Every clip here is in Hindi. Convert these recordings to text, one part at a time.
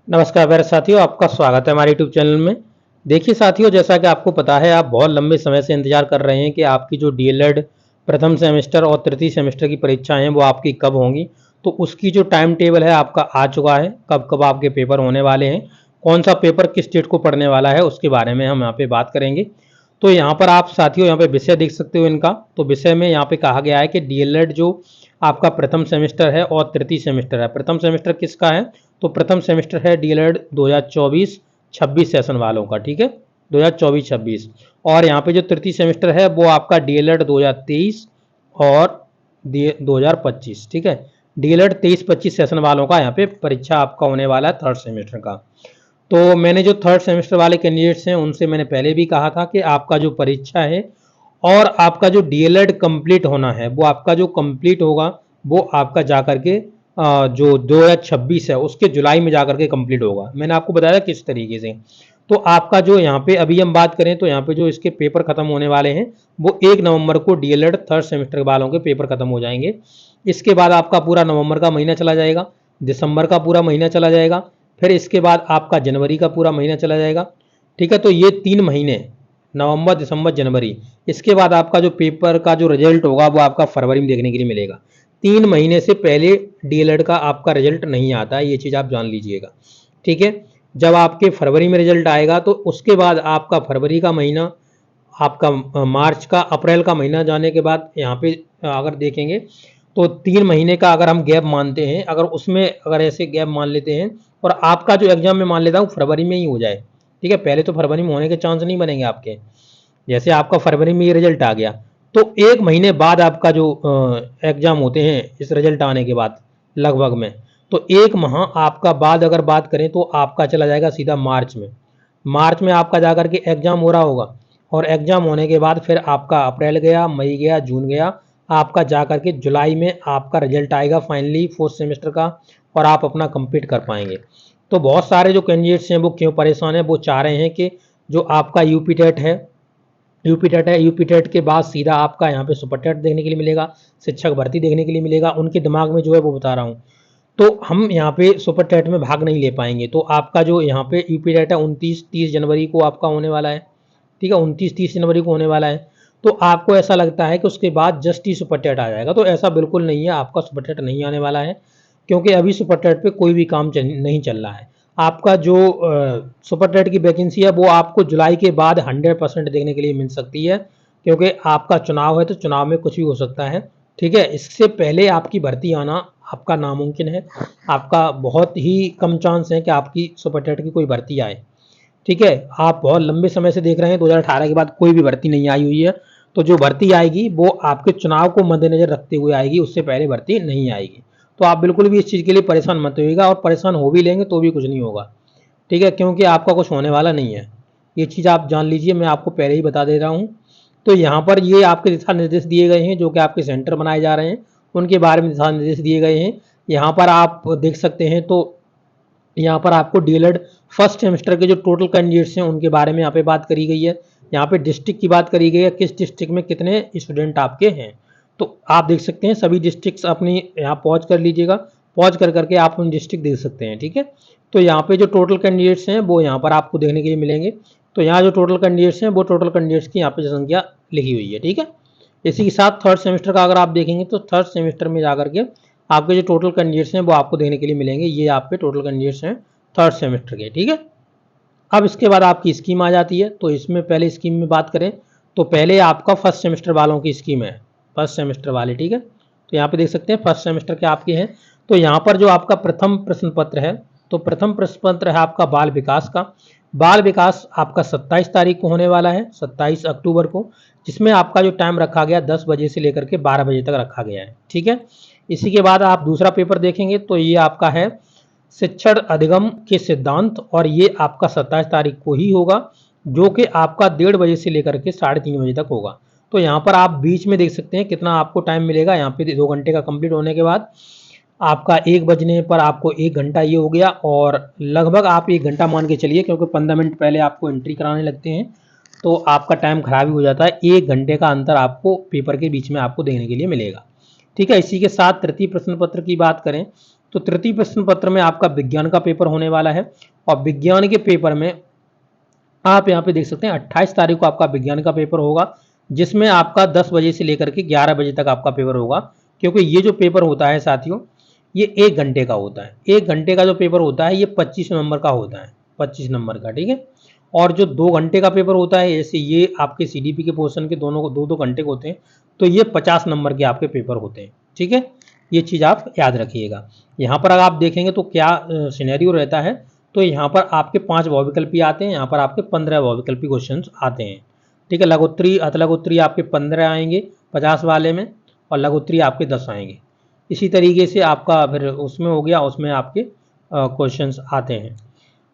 नमस्कार प्यारे साथियों, आपका स्वागत है हमारे यूट्यूब चैनल में। देखिए साथियों, जैसा कि आपको पता है, आप बहुत लंबे समय से इंतजार कर रहे हैं कि आपकी जो डीएलएड प्रथम सेमेस्टर और तृतीय सेमेस्टर की परीक्षाएं हैं वो आपकी कब होंगी। तो उसकी जो टाइम टेबल है आपका आ चुका है, कब कब आपके पेपर होने वाले हैं, कौन सा पेपर किस डेट को पढ़ने वाला है, उसके बारे में हम यहाँ पे बात करेंगे। तो यहाँ पर आप साथियों यहाँ पे विषय देख सकते हो इनका। तो विषय में यहाँ पे कहा गया है कि डीएलएड जो आपका प्रथम सेमेस्टर है और तृतीय सेमेस्टर है। प्रथम सेमेस्टर किसका है? तो प्रथम सेमेस्टर है डीएलएड 2024-26 सेशन वालों का, ठीक है, 2024-26। और यहाँ पे जो तृतीय सेमेस्टर है वो आपका डीएलएड 2023 और 2025, ठीक है। डीएलएड 23-25 सेशन वालों का यहाँ पे परीक्षा आपका होने वाला है थर्ड सेमेस्टर का। तो मैंने जो थर्ड सेमेस्टर वाले कैंडिडेट्स हैं उनसे मैंने पहले भी कहा था कि आपका जो परीक्षा है और आपका जो डीएलएड कंप्लीट होना है वो आपका जो कंप्लीट होगा वो आपका जा करके जो 2026 है उसके जुलाई में जा करके कंप्लीट होगा। मैंने आपको बताया किस तरीके से। तो आपका जो यहाँ पे अभी हम बात करें तो यहाँ पे जो इसके पेपर खत्म होने वाले हैं वो 1 नवंबर को डीएलएड थर्ड सेमेस्टर वालों के पेपर खत्म हो जाएंगे। इसके बाद आपका पूरा नवंबर का महीना चला जाएगा, दिसंबर का पूरा महीना चला जाएगा, फिर इसके बाद आपका जनवरी का पूरा महीना चला जाएगा, ठीक है। तो ये 3 महीने, नवंबर, दिसंबर, जनवरी। इसके बाद आपका जो पेपर का जो रिजल्ट होगा वो आपका फरवरी में देखने के लिए मिलेगा। 3 महीने से पहले डीएलएड का आपका रिजल्ट नहीं आता है, ये चीज़ आप जान लीजिएगा, ठीक है। जब आपके फरवरी में रिजल्ट आएगा तो उसके बाद आपका फरवरी का महीना, आपका मार्च का, अप्रैल का महीना जाने के बाद यहाँ पे अगर देखेंगे तो 3 महीने का अगर हम गैप मानते हैं, अगर उसमें अगर ऐसे गैप मान लेते हैं और आपका जो एग्जाम में मान लेता हूँ फरवरी में ही हो जाए, ठीक है। पहले तो फरवरी में होने के चांस नहीं बनेंगे आपके। जैसे आपका फरवरी में ये रिजल्ट आ गया तो 1 महीने बाद आपका जो एग्जाम होते हैं इस रिजल्ट आने के बाद लगभग में, तो 1 माह आपका बाद अगर बात करें तो आपका चला जाएगा सीधा मार्च में। मार्च में आपका जा कर के एग्जाम हो रहा होगा और एग्जाम होने के बाद फिर आपका अप्रैल गया, मई गया, जून गया, आपका जा कर के जुलाई में आपका रिजल्ट आएगा फाइनली फोर्थ सेमेस्टर का और आप अपना कंप्लीट कर पाएंगे। तो बहुत सारे जो कैंडिडेट्स हैं वो क्यों परेशान हैं, वो चाह रहे हैं कि जो आपका यूपी टेट है, यूपी टेट है, यूपी टेट के बाद सीधा आपका यहाँ पे सुपर टेट देखने के लिए मिलेगा, शिक्षक भर्ती देखने के लिए मिलेगा। उनके दिमाग में जो है वो बता रहा हूँ। तो हम यहाँ पे सुपर टेट में भाग नहीं ले पाएंगे। तो आपका जो यहाँ पे यूपी टेट है 29-30 जनवरी को आपका होने वाला है, ठीक है, 29-30 जनवरी को होने वाला है। तो आपको ऐसा लगता है कि उसके बाद जस्ट ही सुपर टेट आ जाएगा, तो ऐसा बिल्कुल नहीं है। आपका सुपर टेट नहीं आने वाला है क्योंकि अभी सुपर टेट पे कोई भी काम नहीं चल रहा है। आपका जो सुपर टेट की वैकेंसी है वो आपको जुलाई के बाद 100% देखने के लिए मिल सकती है, क्योंकि आपका चुनाव है तो चुनाव में कुछ भी हो सकता है, ठीक है। इससे पहले आपकी भर्ती आना आपका नामुमकिन है। आपका बहुत ही कम चांस है कि आपकी सुपर टेट की कोई भर्ती आए, ठीक है। आप बहुत लंबे समय से देख रहे हैं, 2018 के बाद कोई भी भर्ती नहीं आई हुई है। तो जो भर्ती आएगी वो आपके चुनाव को मद्देनजर रखते हुए आएगी, उससे पहले भर्ती नहीं आएगी। तो आप बिल्कुल भी इस चीज़ के लिए परेशान मत होइएगा, और परेशान हो भी लेंगे तो भी कुछ नहीं होगा, ठीक है, क्योंकि आपका कुछ होने वाला नहीं है। ये चीज़ आप जान लीजिए, मैं आपको पहले ही बता दे रहा हूँ। तो यहाँ पर ये आपके दिशा निर्देश दिए गए हैं जो कि आपके सेंटर बनाए जा रहे हैं, उनके बारे में दिशा निर्देश दिए गए हैं। यहाँ पर आप देख सकते हैं। तो यहाँ पर आपको डीएलएड फर्स्ट सेमेस्टर के जो टोटल कैंडिडेट्स हैं उनके बारे में यहाँ पे बात करी गई है। यहाँ पे डिस्ट्रिक्ट की बात करी गई है, किस डिस्ट्रिक्ट में कितने स्टूडेंट आपके हैं। तो आप देख सकते हैं सभी डिस्ट्रिक्ट्स अपनी यहाँ पॉज कर लीजिएगा, पॉज कर करके आप उन डिस्ट्रिक्ट देख सकते हैं, ठीक है। तो यहाँ पे जो टोटल कैंडिडेट्स हैं वो यहाँ पर आपको देखने के लिए मिलेंगे। तो यहाँ जो टोटल कैंडिडेट्स हैं वो टोटल कैंडिडेट्स की यहाँ पे जनसंख्या लिखी हुई है, ठीक है। इसी के साथ थर्ड सेमेस्टर का अगर आप देखेंगे तो थर्ड सेमेस्टर में जाकर के आपके जो टोटल कैंडिडेट्स हैं वो आपको देखने के लिए मिलेंगे। ये आपके टोटल कैंडिडेट्स हैं थर्ड सेमेस्टर के, ठीक है। अब इसके बाद आपकी स्कीम आ जाती है। तो इसमें पहले स्कीम में बात करें तो पहले आपका फर्स्ट सेमेस्टर वालों की स्कीम है, फर्स्ट सेमेस्टर वाले, ठीक है। तो यहाँ पे देख सकते हैं फर्स्ट सेमेस्टर के आपके हैं। तो यहाँ पर जो आपका प्रथम प्रश्न पत्र है, तो प्रथम प्रश्न पत्र है आपका बाल विकास का। बाल विकास आपका 27 तारीख को होने वाला है, 27 अक्टूबर को, जिसमें आपका जो टाइम रखा गया 10 बजे से लेकर के 12 बजे तक रखा गया है, ठीक है। इसी के बाद आप दूसरा पेपर देखेंगे तो ये आपका है शिक्षण अधिगम के सिद्धांत, और ये आपका 27 तारीख को ही होगा, जो कि आपका 1:30 बजे से लेकर के 3:30 बजे तक होगा। तो यहाँ पर आप बीच में देख सकते हैं कितना आपको टाइम मिलेगा। यहाँ पे 2 घंटे का कंप्लीट होने के बाद आपका 1 बजने पर आपको 1 घंटा ये हो गया, और लगभग आप 1 घंटा मान के चलिए, क्योंकि 15 मिनट पहले आपको एंट्री कराने लगते हैं तो आपका टाइम खराब ही हो जाता है। 1 घंटे का अंतर आपको पेपर के बीच में आपको देखने के लिए मिलेगा, ठीक है। इसी के साथ तृतीय प्रश्न पत्र की बात करें तो तृतीय प्रश्न पत्र में आपका विज्ञान का पेपर होने वाला है और विज्ञान के पेपर में आप यहाँ पे देख सकते हैं 28 तारीख को आपका विज्ञान का पेपर होगा, जिसमें आपका 10 बजे से लेकर के 11 बजे तक आपका पेपर होगा। क्योंकि ये जो पेपर होता है साथियों, ये 1 घंटे का होता है। 1 घंटे का जो पेपर होता है ये 25 नंबर का होता है, 25 नंबर का, ठीक है। और जो 2 घंटे का पेपर होता है, जैसे ये आपके सीडीपी के पोर्शन के दोनों 2-2 घंटे के होते हैं, तो ये 50 नंबर के आपके पेपर होते हैं, ठीक है। ये चीज़ आप याद रखिएगा। यहाँ पर अगर आप देखेंगे तो क्या सिनेरियो रहता है, तो यहाँ पर आपके 5 बहुविकल्पी आते हैं, यहाँ पर आपके 15 बहुविकल्पी क्वेश्चन आते हैं, ठीक है। लघुत्तरी अतिलघुत्तरी आपके 15 आएंगे 50 वाले में, और लघुत्तरी आपके 10 आएंगे। इसी तरीके से आपका फिर उसमें हो गया, उसमें आपके क्वेश्चंस आते हैं।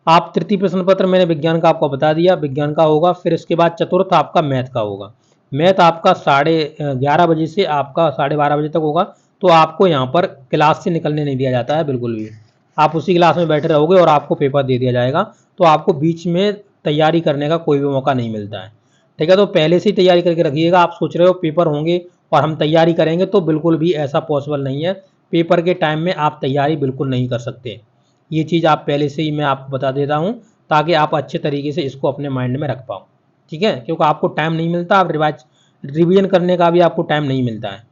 आप तृतीय प्रश्न पत्र मैंने विज्ञान का आपको बता दिया, विज्ञान का होगा। फिर इसके बाद चतुर्थ आपका मैथ का होगा। मैथ आपका 11:30 बजे से आपका 12:30 बजे तक होगा। तो आपको यहाँ पर क्लास से निकलने नहीं दिया जाता है बिल्कुल भी, आप उसी क्लास में बैठे रहोगे और आपको पेपर दे दिया जाएगा। तो आपको बीच में तैयारी करने का कोई भी मौका नहीं मिलता है, ठीक है। तो पहले से ही तैयारी करके रखिएगा। आप सोच रहे हो पेपर होंगे और हम तैयारी करेंगे, तो बिल्कुल भी ऐसा पॉसिबल नहीं है। पेपर के टाइम में आप तैयारी बिल्कुल नहीं कर सकते। ये चीज़ आप पहले से ही मैं आपको बता देता हूँ, ताकि आप अच्छे तरीके से इसको अपने माइंड में रख पाओ, ठीक है। क्योंकि आपको टाइम नहीं मिलता, आप रिवीजन करने का भी आपको टाइम नहीं मिलता है।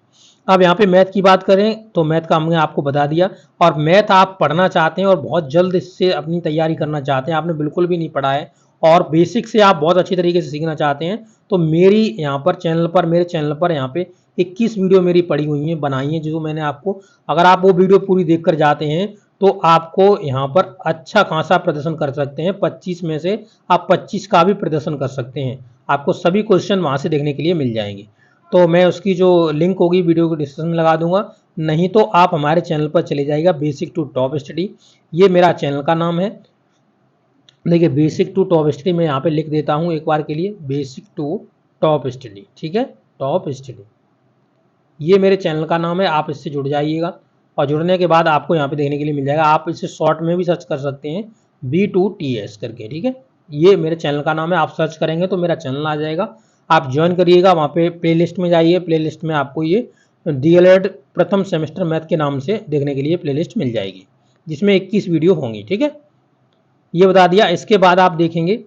अब यहाँ पे मैथ की बात करें तो मैथ का हमने आपको बता दिया। और मैथ आप पढ़ना चाहते हैं और बहुत जल्द इससे अपनी तैयारी करना चाहते हैं, आपने बिल्कुल भी नहीं पढ़ा है और बेसिक से आप बहुत अच्छी तरीके से सीखना चाहते हैं, तो मेरी यहाँ पर मेरे चैनल पर यहाँ पे 21 वीडियो मेरी पड़ी हुई हैं, बनाई हैं, जो मैंने आपको, अगर आप वो वीडियो पूरी देख कर जाते हैं तो आपको यहाँ पर अच्छा खासा प्रदर्शन कर सकते हैं। 25 में से आप 25 का भी प्रदर्शन कर सकते हैं। आपको सभी क्वेश्चन वहाँ से देखने के लिए मिल जाएंगे। तो मैं उसकी जो लिंक होगी वीडियो को डिस्क्रिप्शन में लगा दूंगा, नहीं तो आप हमारे चैनल पर चले जाइएगा, बेसिक टू टॉप स्टडी, ये मेरा चैनल का नाम है। देखिए बेसिक टू टॉप स्टडी मैं यहाँ पे लिख देता हूँ एक बार के लिए, बेसिक टू टॉप स्टडी, ठीक है, टॉप स्टडी, ये मेरे चैनल का नाम है। आप इससे जुड़ जाइएगा और जुड़ने के बाद आपको यहाँ पे देखने के लिए मिल जाएगा। आप इसे शॉर्ट में भी सर्च कर सकते हैं, B2TS करके, ठीक है। ये मेरे चैनल का नाम है, आप सर्च करेंगे तो मेरा चैनल आ जाएगा, आप ज्वाइन करिएगा। वहाँ पे प्लेलिस्ट में जाइए, प्लेलिस्ट में आपको ये DLED प्रथम सेमेस्टर मैथ के नाम से देखने के लिए प्लेलिस्ट मिल जाएगी, जिसमें 21 वीडियो होंगी, ठीक है। ये बता दिया। इसके बाद आप देखेंगे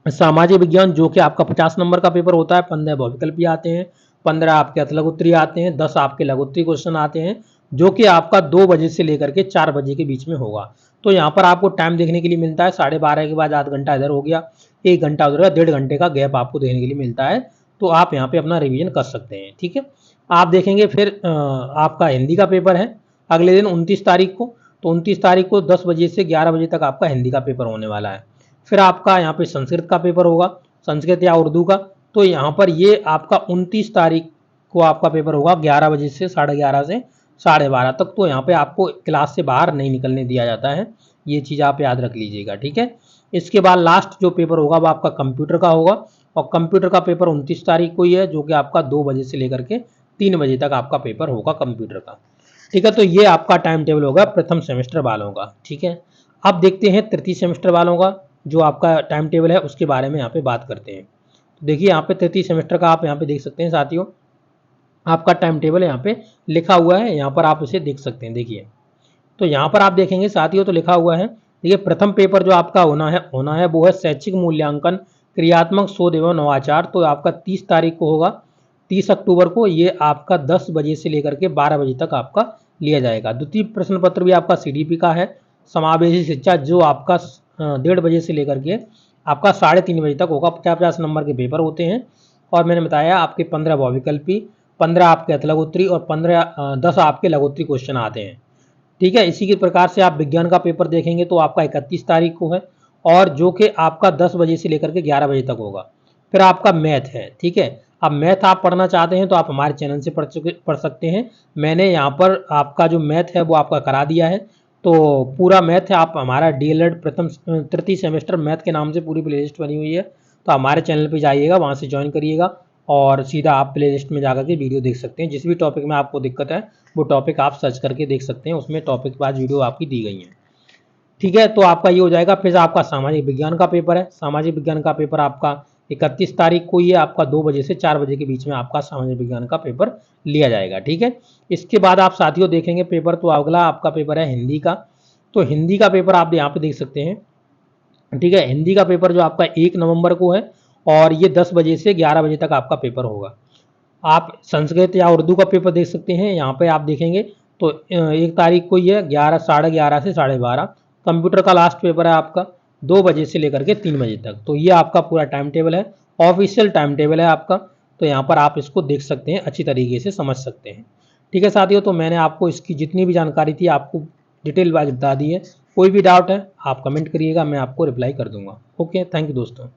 सामाजिक विज्ञान, जो कि आपका 50 नंबर का पेपर होता है। 15 बहुविकल्पी आते हैं, 15 आपके अतिलघुत्तरी आते हैं, 10 आपके लघुत्तरी क्वेश्चन आते हैं, जो कि आपका 2 बजे से लेकर के 4 बजे के बीच में होगा। तो यहाँ पर आपको टाइम देखने के लिए मिलता है 12:30 के बाद आधा घंटा इधर हो गया, 1 घंटा उधर, 1.5 घंटे का गैप आपको देखने के लिए मिलता है। तो आप यहाँ पे अपना रिवीजन कर सकते हैं, ठीक है। आप देखेंगे फिर आपका हिंदी का पेपर है अगले दिन 29 तारीख को। तो 29 तारीख को 10 बजे से 11 बजे तक आपका हिंदी का पेपर होने वाला है। फिर आपका यहाँ पे संस्कृत का पेपर होगा, संस्कृत या उर्दू का। तो यहाँ पर ये आपका 29 तारीख को आपका पेपर होगा 11 बजे से 11:30 से 12:30 तक। तो यहाँ पे आपको क्लास से बाहर नहीं निकलने दिया जाता है, ये चीज़ आप याद रख लीजिएगा, ठीक है। इसके बाद लास्ट जो पेपर होगा वो आपका कंप्यूटर का होगा, और कंप्यूटर का पेपर 29 तारीख को ही है, जो कि आपका 2 बजे से लेकर के 3 बजे तक आपका पेपर होगा कंप्यूटर का, ठीक है। तो ये आपका टाइम टेबल होगा प्रथम सेमेस्टर वालों का, ठीक है। अब देखते हैं तृतीय सेमेस्टर वालों का जो आपका टाइम टेबल है, उसके बारे में यहाँ पे बात करते हैं। तो देखिए यहाँ पे तृतीय सेमेस्टर का आप यहाँ पे देख सकते हैं साथियों, आपका टाइम टेबल यहाँ पे लिखा हुआ है, यहाँ पर आप इसे देख सकते हैं। देखिए तो यहाँ पर आप देखेंगे साथियों, तो लिखा हुआ है, देखिए प्रथम पेपर जो आपका होना है वो है शैक्षिक मूल्यांकन, क्रियात्मक शोध एवं नवाचार। तो आपका 30 तारीख को होगा, 30 अक्टूबर को। ये आपका 10 बजे से लेकर के 12 बजे तक आपका लिया जाएगा। द्वितीय प्रश्न पत्र भी आपका CDP का है, समावेशी शिक्षा, जो आपका 1:30 बजे से लेकर के आपका 3:30 बजे तक होगा। 50-50 नंबर के पेपर होते हैं। और मैंने बताया आपके 15 बहुविकल्पी, 15 आपके अतिलघुत्तरी और 10 आपके लघुत्तरी क्वेश्चन आते हैं, ठीक है। इसी के प्रकार से आप विज्ञान का पेपर देखेंगे तो आपका 31 तारीख को है, और जो कि आपका 10 बजे से लेकर के 11 बजे तक होगा। फिर आपका मैथ है, ठीक है। अब मैथ आप पढ़ना चाहते हैं तो आप हमारे चैनल से पढ़ सकते हैं। मैंने यहाँ पर आपका जो मैथ है वो आपका करा दिया है। तो पूरा मैथ है, आप हमारा DLED प्रथम तृतीय सेमेस्टर मैथ के नाम से पूरी प्लेलिस्ट बनी हुई है। तो हमारे चैनल पे जाइएगा, वहाँ से ज्वाइन करिएगा और सीधा आप प्लेलिस्ट में जाकर के वीडियो देख सकते हैं। जिस भी टॉपिक में आपको दिक्कत है वो टॉपिक आप सर्च करके देख सकते हैं, उसमें टॉपिक के बाद वीडियो आपकी दी गई है, ठीक है। तो आपका ये हो जाएगा। फिर आपका सामाजिक विज्ञान का पेपर है, सामाजिक विज्ञान का पेपर आपका 31 तारीख को ये आपका 2 बजे से 4 बजे के बीच में आपका सामाजिक विज्ञान का पेपर लिया जाएगा। ठीक है, इसके बाद आप साथियों देखेंगे पेपर, तो अगला आपका पेपर है हिंदी का। तो हिंदी का पेपर आप यहाँ पे देख सकते हैं। ठीक है, हिंदी का पेपर जो आपका 1 नवंबर को है और ये 10 बजे से 11 बजे तक आपका पेपर होगा। आप संस्कृत या उर्दू का पेपर देख सकते हैं, यहाँ पे आप देखेंगे तो 1 तारीख को ये 11 साढ़े 11 से साढ़े 12। कंप्यूटर का लास्ट पेपर है आपका 2 बजे से लेकर के 3 बजे तक। तो ये आपका पूरा टाइम टेबल है, ऑफिशियल टाइम टेबल है आपका। तो यहाँ पर आप इसको देख सकते हैं, अच्छी तरीके से समझ सकते हैं। ठीक है साथियों, तो मैंने आपको इसकी जितनी भी जानकारी थी आपको डिटेल वाइज बता दी है। कोई भी डाउट है आप कमेंट करिएगा, मैं आपको रिप्लाई कर दूंगा। ओके, थैंक यू दोस्तों।